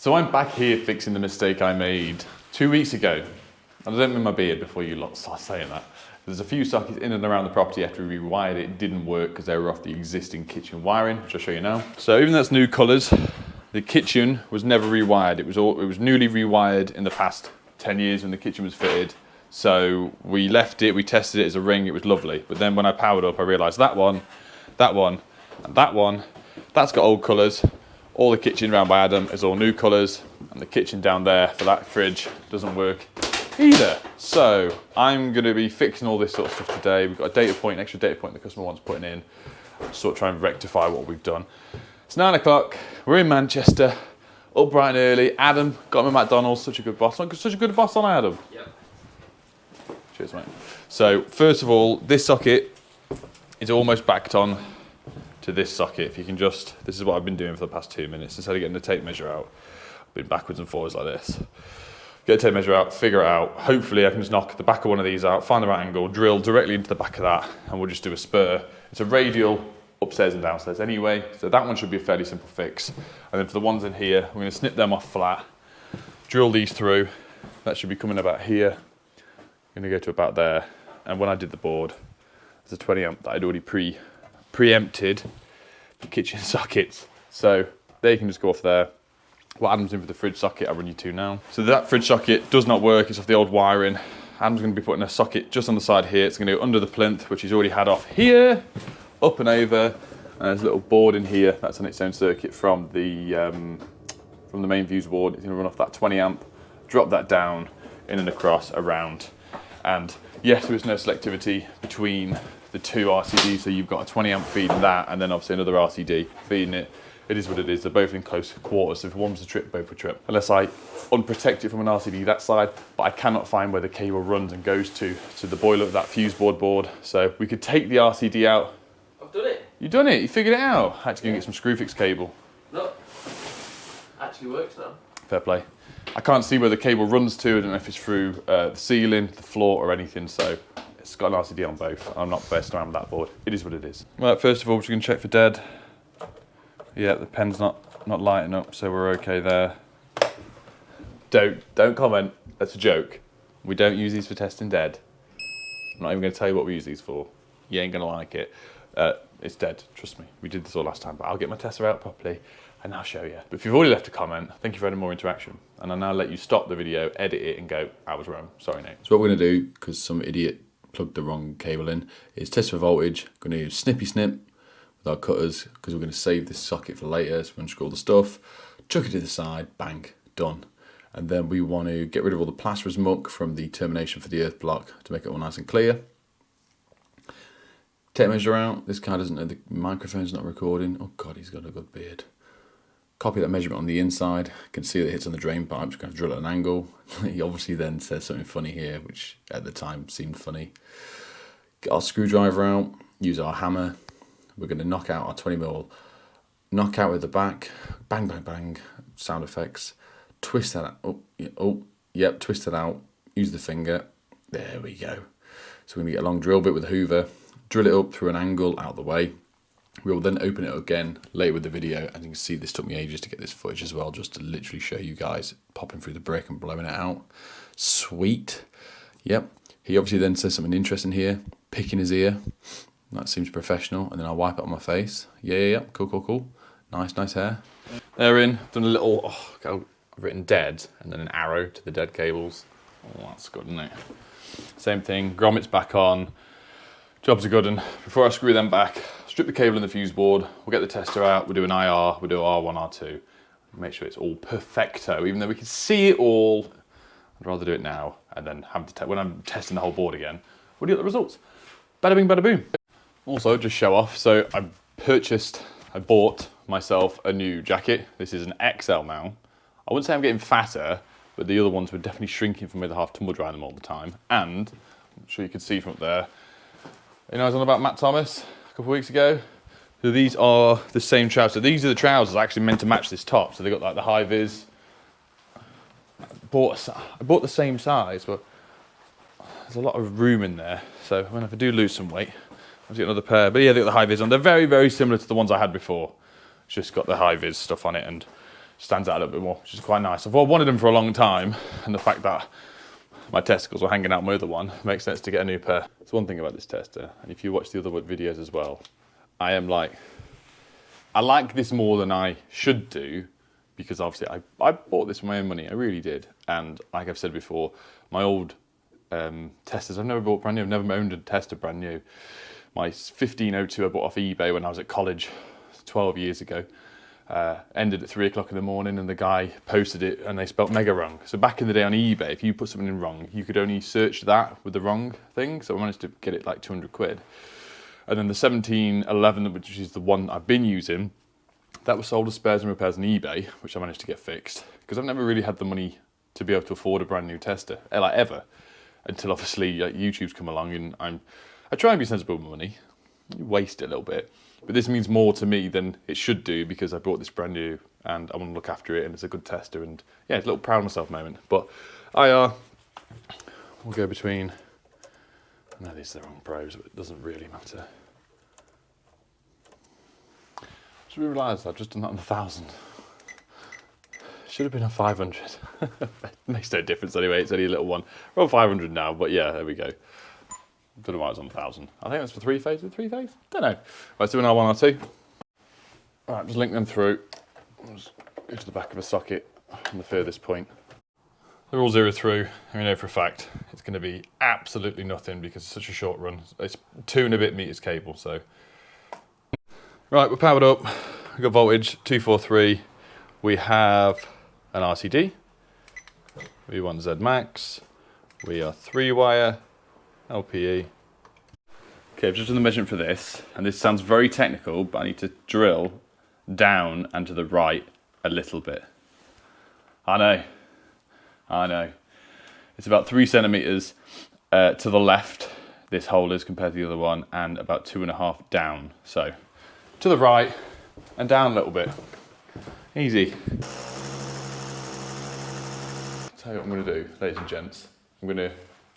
So I'm back here fixing the mistake I made 2 weeks ago. And I don't mean my beard before you lot start saying that. There's a few sockets in and around the property after we rewired it. It didn't work because they were off the existing kitchen wiring, which I'll show you now. So even though it's new colours, the kitchen was never rewired. It was newly rewired in the past 10 years when the kitchen was fitted. So we left it, we tested it as a ring, it was lovely. But then when I powered up, I realised that one, and that one, that's got old colours. All the kitchen round by Adam is all new colours, and the kitchen down there for that fridge doesn't work either. So I'm going to be fixing all this sort of stuff today. We've got a data point, an extra data point the customer wants putting in, sort of try and rectify what we've done. It's 9 o'clock, we're in Manchester, up bright and early. Adam got him at McDonald's, such a good boss. Such a good boss on Adam. Yep. Cheers, mate. So first of all, this socket is almost backed on to this socket. If you can just, this is what I've been doing for the past 2 minutes. Instead of getting the tape measure out, I've been backwards and forwards like this. Get a tape measure out, figure it out. Hopefully I can just knock the back of one of these out, find the right angle, drill directly into the back of that, and we'll just do a spur. It's a radial upstairs and downstairs anyway, so that one should be a fairly simple fix. And then for the ones in here, we're going to snip them off flat, drill these through. That should be coming about here. I'm going to go to about there. And when I did the board, there's a 20 amp that I'd already preempted the kitchen sockets, so they can just go off there. What Adam's in for the fridge socket, I'll run you to now. So that fridge socket does not work, it's off the old wiring. Adam's going to be putting a socket just on the side here. It's going to go under the plinth, which he's already had off here, up and over. And there's a little board in here that's on its own circuit from the main fuse board. It's going to run off that 20 amp, drop that down, in and across, around. And yes, there is no selectivity between the two RCDs, so you've got a 20 amp feeding that, and then obviously another RCD feeding it. It is what it is. They're both in close quarters, so if one was a trip, both would trip. Unless I unprotect it from an RCD that side, but I cannot find where the cable runs and goes to the boiler of that fuse board. So we could take the RCD out. I've done it. You've done it, you figured it out. I had to go and get some Screwfix cable. Look, actually works now. Fair play. I can't see where the cable runs to. I don't know if it's through the ceiling, the floor or anything, so it's got an RCD on both. I'm not best around with that board. It is what it is. Right, first of all, we're just going to check for dead. Yeah, the pen's not lighting up, so we're okay there. Don't comment. That's a joke. We don't use these for testing dead. I'm not even going to tell you what we use these for. You ain't going to like it. It's dead, trust me. We did this all last time, but I'll get my tester out properly and I'll show you. But if you've already left a comment, thank you for adding more interaction. And I'll now let you stop the video, edit it and go, I was wrong. Sorry, Nate. So what we're going to do, because some idiot plugged the wrong cable in, is test for voltage. Going to use snippy snip with our cutters, because we're going to save this socket for later. So we're going to screw all the stuff, chuck it to the side, bang, done. And then we want to get rid of all the plasterer's muck from the termination for the earth block to make it all nice and clear. Tape measure out. This guy doesn't know the microphone's not recording. Oh God, he's got a good beard. Copy that measurement on the inside. You can see that it hits on the drain pipe. Just going to drill at an angle. He obviously then says something funny here, which at the time seemed funny. Get our screwdriver out. Use our hammer. We're going to knock out our 20mm. Knock out with the back. Bang, bang, bang. Sound effects. Twist that out. Oh, yep, twist it out. Use the finger. There we go. So we're going to get a long drill bit with a hoover. Drill it up through an angle out the way. We will then open it again later with the video. As you can see, this took me ages to get this footage as well, just to literally show you guys popping through the brick and blowing it out. Sweet. Yep. He obviously then says something interesting here. Picking his ear. That seems professional. And then I'll wipe it on my face. Yeah. Cool. Nice hair. They're in. Done a little, I've written dead and then an arrow to the dead cables. Oh, that's good, isn't it? Same thing. Grommets back on. Jobs are good, and before I screw them back, strip the cable in the fuse board, we'll get the tester out, we'll do an IR, we'll do R1, R2, make sure it's all perfecto, even though we can see it all. I'd rather do it now, and then have to when I'm testing the whole board again, we'll get the results. Bada bing, bada boom. Also, just show off, so I bought myself a new jacket. This is an XL now. I wouldn't say I'm getting fatter, but the other ones were definitely shrinking from me to half tumble drying them all the time. And, I'm sure you can see from up there, you know, I was on about Matt Thomas a couple of weeks ago. So these are the same trousers. So these are the trousers actually meant to match this top. So they got like the high vis. I bought the same size, but there's a lot of room in there. So when if I do lose some weight, I'll get another pair. But yeah, they got the high vis on. They're very, very similar to the ones I had before. It's just got the high vis stuff on it, and stands out a little bit more, which is quite nice. I've wanted them for a long time, and the fact that my testicles were hanging out my other one makes sense to get a new pair. That's one thing about this tester, and if you watch the other videos as well, I like this more than I should do, because obviously I bought this with my own money, I really did. And like I've said before, my old testers, I've never bought brand new, I've never owned a tester brand new. My 1502 I bought off eBay when I was at college 12 years ago. Ended at 3 o'clock in the morning, and the guy posted it and they spelt mega wrong. So back in the day on eBay, if you put something in wrong, you could only search that with the wrong thing. So I managed to get it like 200 quid. And then the 1711, which is the one I've been using, that was sold as spares and repairs on eBay, which I managed to get fixed. Because I've never really had the money to be able to afford a brand new tester, like ever. Until obviously YouTube's come along, and I try and be sensible with money. You waste it a little bit. But this means more to me than it should do, because I bought this brand new and I want to look after it, and it's a good tester, and yeah, it's a little proud of myself moment. But we'll go between, no, these are the wrong pros, but it doesn't really matter. Just realised I've just done that on 1,000. Should have been a 500. Makes no difference anyway, it's only a little one. We're on 500 now, but yeah, there we go. Don't know why it was on 1,000. I think that's for 3-phase. Is it 3-phase? Don't know. Right, so an R1, R2. Alright, just link them through. I'll just go to the back of a socket on the furthest point. They're all 0 through, and we know for a fact it's going to be absolutely nothing because it's such a short run. It's 2 and a bit meters cable, so. Right, we're powered up. We've got voltage, 243. We have an RCD. We want Z Max. We are 3-wire. LPE. Okay, I've just done the measurement for this, and this sounds very technical, but I need to drill down and to the right a little bit. I know. It's about 3 centimeters to the left, this hole is, compared to the other one, and about 2.5 down. So, to the right and down a little bit. Easy. Tell you what I'm going to do, ladies and gents.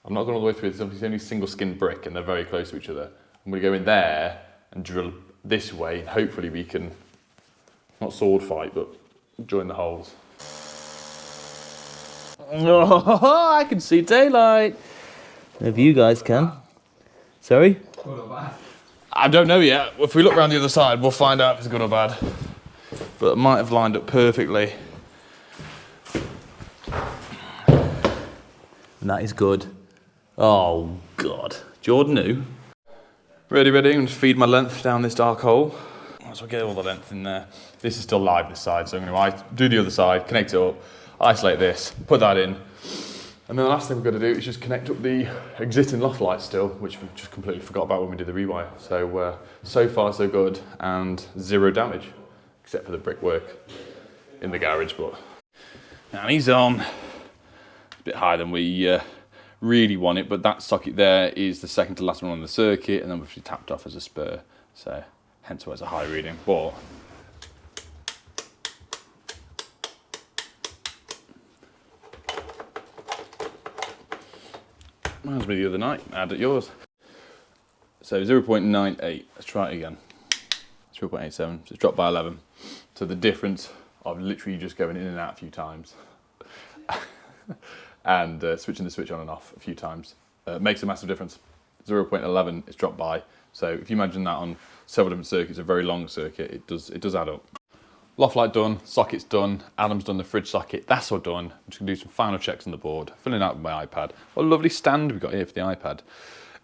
I'm not going all the way through, it's only single skin brick and they're very close to each other. I'm going to go in there and drill this way, and hopefully we can, not sword fight, but join the holes. Oh, I can see daylight. If you guys can. Sorry? I don't know yet. If we look around the other side, we'll find out if it's good or bad. But it might have lined up perfectly. And that is good. Oh, God. Jordan who? Ready, I'm going to feed my length down this dark hole. So I'll get all the length in there. This is still live, this side, so I'm going to do the other side, connect it up, isolate this, put that in. And then the last thing we've got to do is just connect up the existing loft light still, which we just completely forgot about when we did the rewire. So, so far so good, and 0 damage, except for the brickwork in the garage. But now he's on. It's a bit higher than we really want it, but that socket there is the second to last one on the circuit, and then we've tapped off as a spur, so hence why it's a high reading. But reminds me the other night, add at yours. So 0.98, let's try it again. 0.87, so it's dropped by 11. So the difference of literally just going in and out a few times and switching the switch on and off a few times makes a massive difference. 0.11 it's dropped by. So if you imagine that on several different circuits, a very long circuit, it does add up. Loft light done, socket's done, Adam's done the fridge socket, that's all done. I'm just gonna do some final checks on the board, filling out with my iPad. What a lovely stand we've got here for the iPad.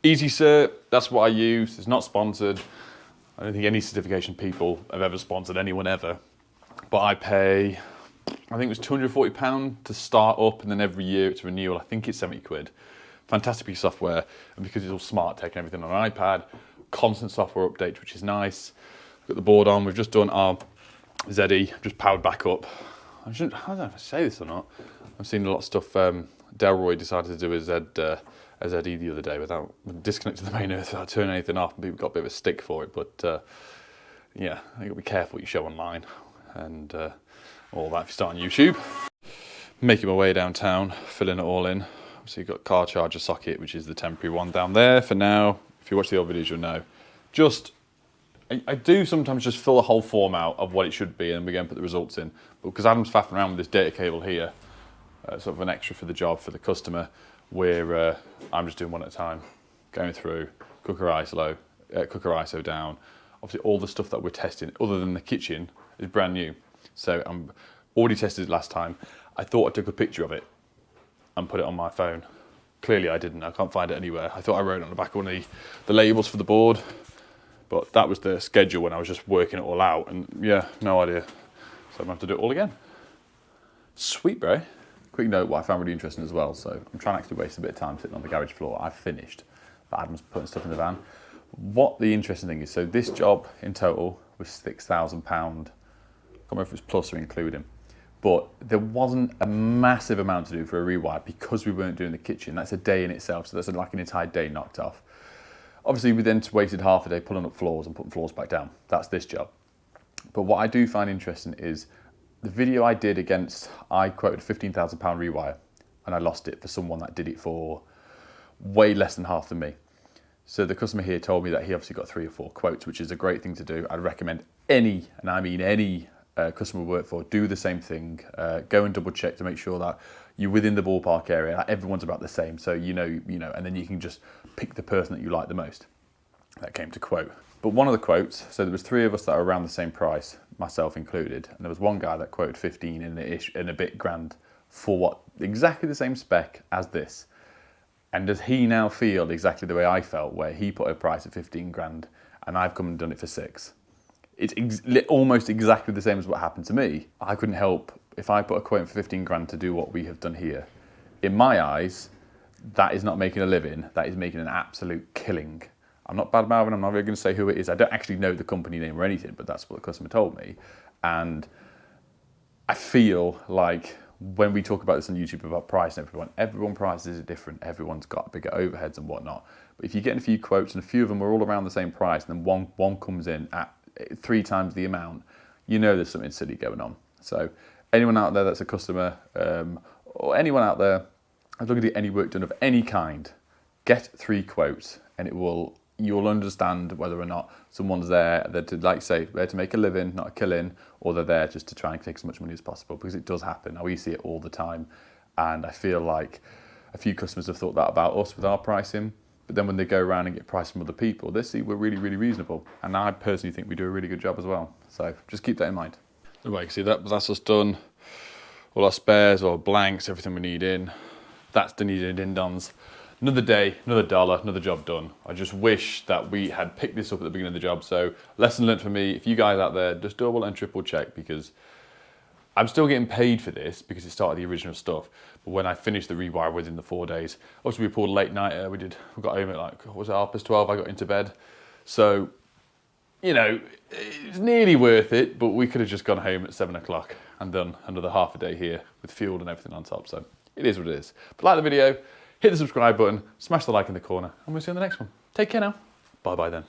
Easy Cert, that's what I use, it's not sponsored. I don't think any certification people have ever sponsored anyone ever. But I pay, I think it was £240 to start up, and then every year it's renewal, I think it's 70 quid. Fantastic piece of software, and because it's all smart tech and everything on an iPad, constant software updates, which is nice. Got the board on, we've just done our ZE, just powered back up. I don't know if I say this or not. I've seen a lot of stuff. Delroy decided to do a ZE the other day without disconnecting the main earth without turning anything off, and people got a bit of a stick for it. But yeah, I think you've got to be careful what you show online and all that if you start on YouTube. Making my way downtown, filling it all in. So you've got car charger socket, which is the temporary one down there for now. If you watch the old videos, you'll know. Just I do sometimes just fill the whole form out of what it should be and we go and put the results in. But because Adam's faffing around with this data cable here, sort of an extra for the job for the customer, where I'm just doing one at a time, going through cooker ISO down. Obviously all the stuff that we're testing, other than the kitchen, is brand new. So I'm already tested it last time. I thought I took a picture of it and put it on my phone. Clearly I didn't, I can't find it anywhere. I thought I wrote it on the back of one of the labels for the board, but that was the schedule when I was just working it all out, and yeah, no idea. So I'm gonna have to do it all again. Sweet, bro. Quick note, what I found really interesting as well, so I'm trying to actually waste a bit of time sitting on the garage floor. I've finished, but Adam's putting stuff in the van. What the interesting thing is, so this job in total was £6,000. I can't remember if it was plus or including. But there wasn't a massive amount to do for a rewire because we weren't doing the kitchen. That's a day in itself, so that's like an entire day knocked off. Obviously, we then waited half a day pulling up floors and putting floors back down. That's this job. But what I do find interesting is the video I did against, I quoted £15,000 rewire, and I lost it for someone that did it for way less than half than me. So the customer here told me that he obviously got 3 or 4 quotes, which is a great thing to do. I'd recommend any, and I mean any, customer we work for, do the same thing. Go and double check to make sure that you're within the ballpark area, that everyone's about the same, so you know, and then you can just pick the person that you like the most. That came to quote. But one of the quotes, so there was 3 of us that are around the same price, myself included, and there was one guy that quoted 15 in a bit grand for what exactly the same spec as this. And does he now feel exactly the way I felt, where he put a price of 15 grand and I've come and done it for 6? It's almost exactly the same as what happened to me. I couldn't help, if I put a quote for 15 grand to do what we have done here, in my eyes, that is not making a living, that is making an absolute killing. I'm not bad mouthing, I'm not really going to say who it is. I don't actually know the company name or anything, but that's what the customer told me. And I feel like when we talk about this on YouTube about price and everyone prices it different. Everyone's got bigger overheads and whatnot. But if you're getting a few quotes and a few of them are all around the same price, and then one comes in at 3 times the amount, you know there's something silly going on. So anyone out there that's a customer, or anyone out there that's looking to get any work done of any kind, get 3 quotes, and you'll understand whether or not someone's there to, like say, there to make a living, not a killing, or they're there just to try and take as much money as possible, because it does happen. We see it all the time, and I feel like a few customers have thought that about us with our pricing, but then when they go around and get price from other people, they see we're really, really reasonable, and I personally think we do a really good job as well. So just keep that in mind. Right, see that's us done. All our spares, all our blanks, everything we need in. That's the needed in-dons. Another day, another dollar, another job done. I just wish that we had picked this up at the beginning of the job. So lesson learned for me, if you guys out there, just double and triple check, because I'm still getting paid for this because it started the original stuff. But when I finished the rewire within the 4 days, obviously we pulled a late night. We got home at like, what was it, 12:30, I got into bed. So, it's nearly worth it, but we could have just gone home at 7 o'clock and done another half a day here with fuel and everything on top. So it is what it is. But like the video, hit the subscribe button, smash the like in the corner, and we'll see you on the next one. Take care now. Bye-bye then.